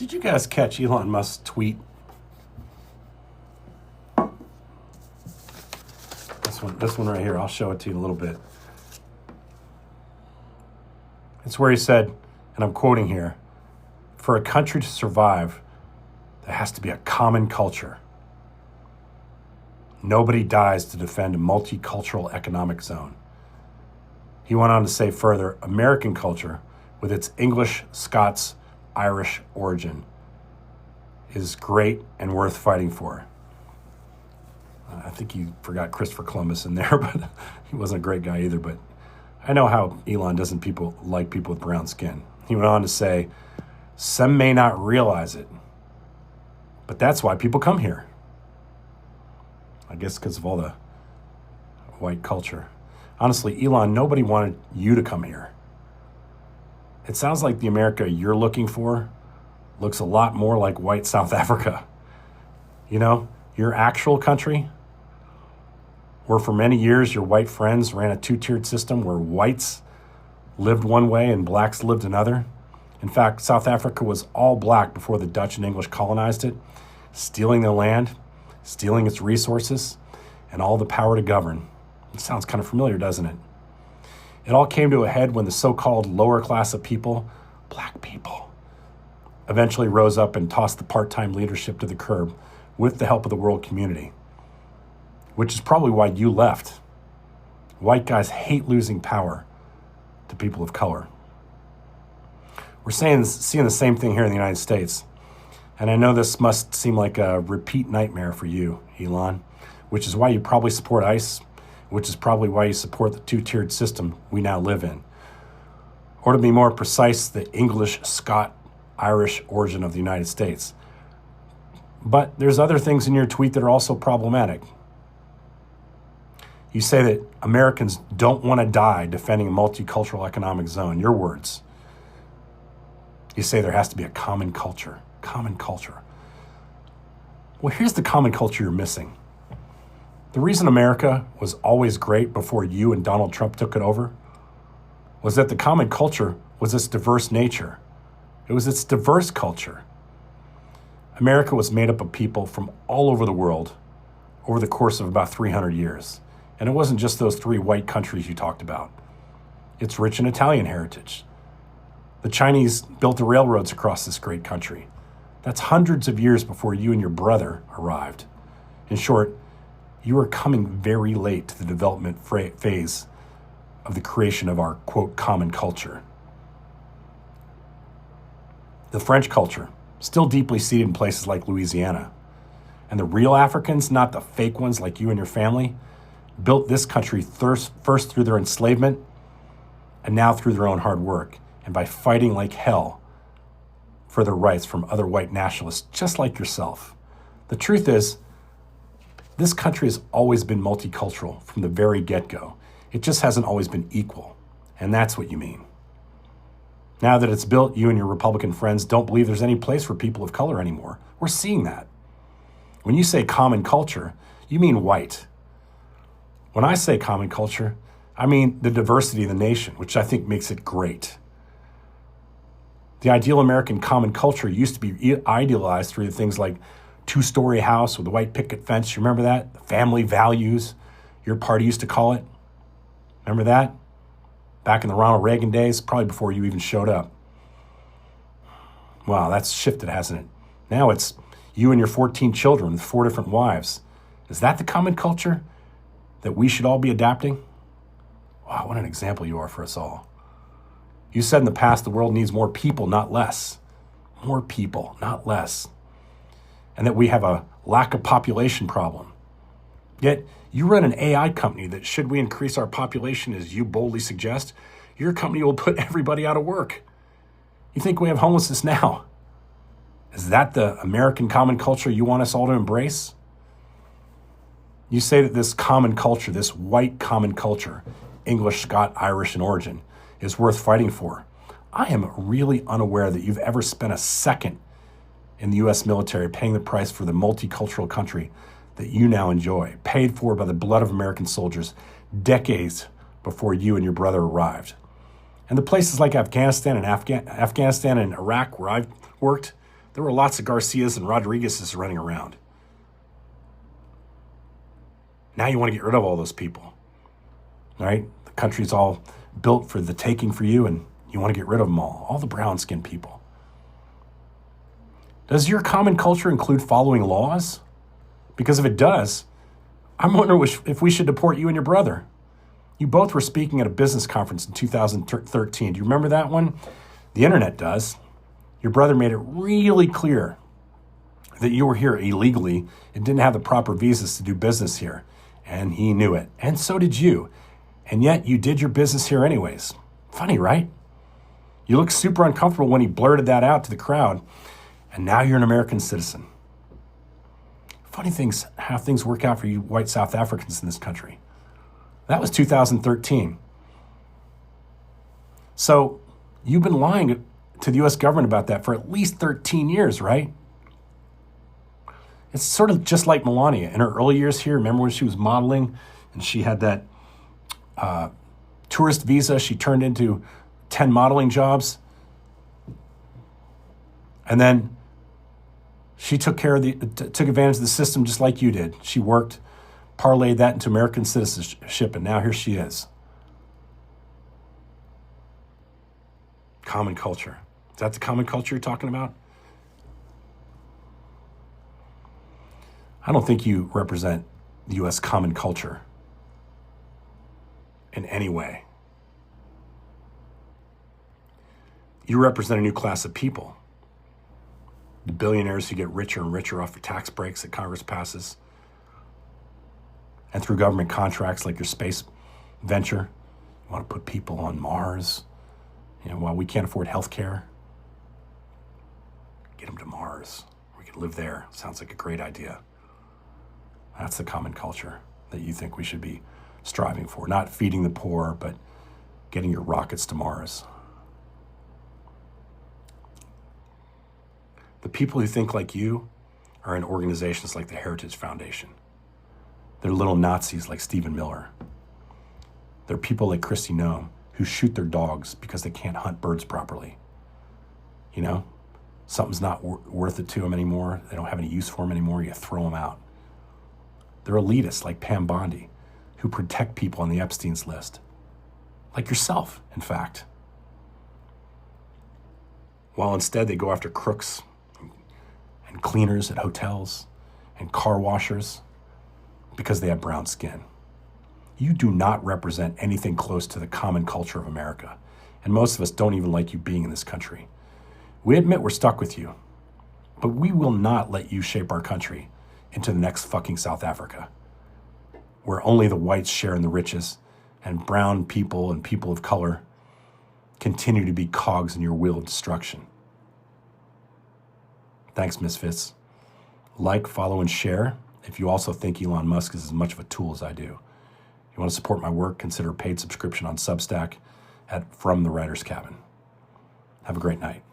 Did you guys catch Elon Musk's tweet? This one right here. I'll show it to you in a little bit. It's where he said, and I'm quoting here, "For a country to survive, there has to be a common culture. Nobody dies to defend a multicultural economic zone." He went on to say further, American culture, with its English, Scots, Irish origin, is great and worth fighting for. I think he forgot Christopher Columbus in there, but he wasn't a great guy either. But I know how Elon doesn't like people with brown skin. He went on to say, some may not realize it, but that's why people come here. I guess because of all the white culture. Honestly, Elon, nobody wanted you to come here. It sounds like the America you're looking for looks a lot more like white South Africa. You know, your actual country, where for many years your white friends ran a two-tiered system where whites lived one way and blacks lived another. In fact, South Africa was all black before the Dutch and English colonized it, stealing their land, stealing its resources, and all the power to govern. It sounds kind of familiar, doesn't it? It all came to a head when the so-called lower class of people, black people, eventually rose up and tossed the part-time leadership to the curb with the help of the world community, which is probably why you left. White guys hate losing power to people of color. We're seeing the same thing here in the United States. And I know this must seem like a repeat nightmare for you, Elon, which is why you probably support ICE, which is probably why you support the two-tiered system we now live in. Or to be more precise, the English, Scot, Irish origin of the United States. But there's other things in your tweet that are also problematic. You say that Americans don't want to die defending a multicultural economic zone. Your words. You say there has to be a common culture. Common culture. Well, here's the common culture you're missing. The reason America was always great before you and Donald Trump took it over was that the common culture was its diverse nature. It was its diverse culture. America was made up of people from all over the world over the course of about 300 years. And it wasn't just those three white countries you talked about. It's rich in Italian heritage. The Chinese built the railroads across this great country. That's hundreds of years before you and your brother arrived. In short, you are coming very late to the development phase of the creation of our, quote, common culture. The French culture, still deeply seated in places like Louisiana. And the real Africans, not the fake ones like you and your family, built this country first through their enslavement and now through their own hard work and by fighting like hell for their rights from other white nationalists just like yourself. The truth is, this country has always been multicultural from the very get-go. It just hasn't always been equal, and that's what you mean. Now that it's built, you and your Republican friends don't believe there's any place for people of color anymore. We're seeing that. When you say common culture, you mean white. When I say common culture, I mean the diversity of the nation, which I think makes it great. The ideal American common culture used to be idealized through things like two-story house with a white picket fence. You remember that? The family values, your party used to call it. Remember that? Back in the Ronald Reagan days, probably before you even showed up. Wow, that's shifted, hasn't it? Now it's you and your 14 children with 4 different wives. Is that the common culture that we should all be adapting? Wow, what an example you are for us all. You said in the past the world needs more people, not less. More people, not less. And that we have a lack of population problem. Yet, you run an AI company that, should we increase our population as you boldly suggest, your company will put everybody out of work. You think we have homelessness now? Is that the American common culture you want us all to embrace? You say that this common culture, this white common culture, English, Scot, Irish in origin, is worth fighting for. I am really unaware that you've ever spent a second in the U.S. military paying the price for the multicultural country that you now enjoy, paid for by the blood of American soldiers decades before you and your brother arrived. And the places like Afghanistan and Iraq where I've worked, There were lots of Garcias and Rodriguez's running around. Now you want to get rid of all those people, right? The country's all built for the taking for you, and you want to get rid of them all the brown-skinned people. Does your common culture include following laws? Because if it does, I'm wondering if we should deport you and your brother. You both were speaking at a business conference in 2013. Do you remember that one? The internet does. Your brother made it really clear that you were here illegally and didn't have the proper visas to do business here. And he knew it. And so did you. And yet you did your business here anyways. Funny, right? You looked super uncomfortable when he blurted that out to the crowd. And now you're an American citizen. Funny things, how things work out for you white South Africans in this country. That was 2013. So you've been lying to the U.S. government about that for at least 13 years, right? It's sort of just like Melania. In her early years here, remember when she was modeling and she had that tourist visa, she turned into 10 modeling jobs. And then she took advantage of the system just like you did. She worked, parlayed that into American citizenship, and now here she is. Common culture. Is that the common culture you're talking about? I don't think you represent the U.S. common culture in any way. You represent a new class of people. The billionaires who get richer and richer off the tax breaks that Congress passes and through government contracts like your space venture. You want to put people on Mars, while we can't afford health care. Get them to Mars. We can live there. Sounds like a great idea. That's the common culture that you think we should be striving for. Not feeding the poor, but getting your rockets to Mars. The people who think like you are in organizations like the Heritage Foundation. They're little Nazis like Stephen Miller. They're people like Kristi Noem who shoot their dogs because they can't hunt birds properly. Something's not worth it to them anymore. They don't have any use for them anymore. You throw them out. They're elitists like Pam Bondi who protect people on the Epstein's list. Like yourself, in fact. While instead they go after crooks and cleaners at hotels and car washers because they have brown skin. You do not represent anything close to the common culture of America, and most of us don't even like you being in this country. We admit we're stuck with you, but we will not let you shape our country into the next fucking South Africa, where only the whites share in the riches and brown people and people of color continue to be cogs in your wheel of destruction. Thanks, Misfits. Like, follow, and share if you also think Elon Musk is as much of a tool as I do. If you want to support my work, consider a paid subscription on Substack at From the Writer's Cabin. Have a great night.